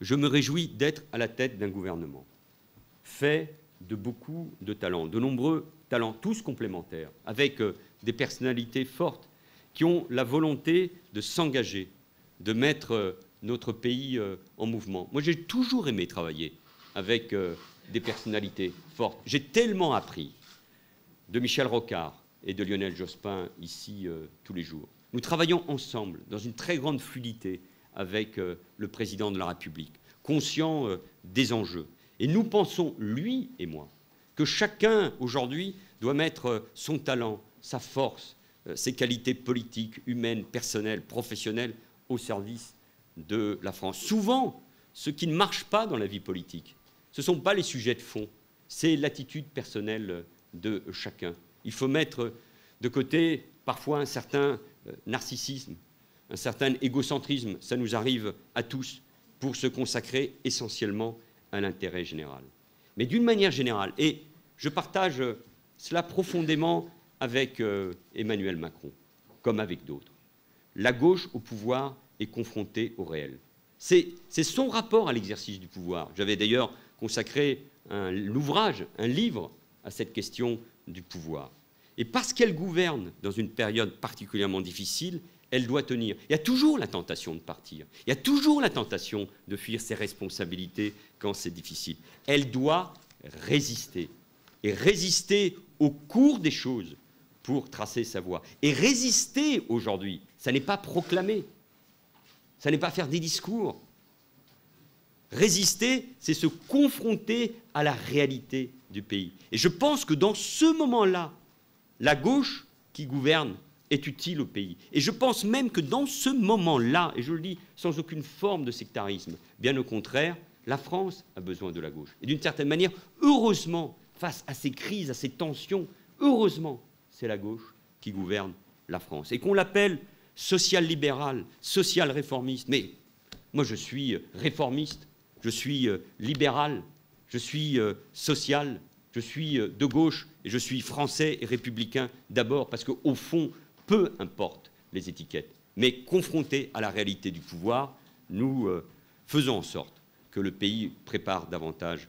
Je me réjouis d'être à la tête d'un gouvernement fait de beaucoup de talents, de nombreux talents, tous complémentaires, avec des personnalités fortes qui ont la volonté de s'engager, de mettre notre pays en mouvement. Moi, j'ai toujours aimé travailler avec des personnalités fortes. J'ai tellement appris de Michel Rocard et de Lionel Jospin ici tous les jours. Nous travaillons ensemble dans une très grande fluidité avec le président de la République, conscient des enjeux. Et nous pensons, lui et moi, que chacun aujourd'hui doit mettre son talent, sa force, ses qualités politiques, humaines, personnelles, professionnelles au service de la France. Souvent, ce qui ne marche pas dans la vie politique, ce ne sont pas les sujets de fond, c'est l'attitude personnelle de chacun. Il faut mettre de côté parfois un certain narcissisme, un certain égocentrisme, ça nous arrive à tous, pour se consacrer essentiellement à l'intérêt général. Mais d'une manière générale, et je partage cela profondément avec Emmanuel Macron, comme avec d'autres, la gauche au pouvoir est confrontée au réel. C'est son rapport à l'exercice du pouvoir. J'avais d'ailleurs consacré un ouvrage, un livre à cette question du pouvoir. Et parce qu'elle gouverne dans une période particulièrement difficile, elle doit tenir. Il y a toujours la tentation de partir. Il y a toujours la tentation de fuir ses responsabilités quand c'est difficile. Elle doit résister. Et résister au cours des choses pour tracer sa voie. Et résister aujourd'hui, ça n'est pas proclamer. Ça n'est pas faire des discours. Résister, c'est se confronter à la réalité du pays. Et je pense que dans ce moment-là, la gauche qui gouverne est utile au pays. Et je pense même que dans ce moment-là, et je le dis sans aucune forme de sectarisme, bien au contraire, la France a besoin de la gauche. Et d'une certaine manière, heureusement, face à ces crises, à ces tensions, heureusement, c'est la gauche qui gouverne la France. Et qu'on l'appelle social-libéral, social-réformiste. Mais moi, je suis réformiste, je suis libéral, je suis social, je suis de gauche et je suis français et républicain d'abord parce qu'au fond, peu importe les étiquettes. Mais confrontés à la réalité du pouvoir, nous faisons en sorte que le pays prépare davantage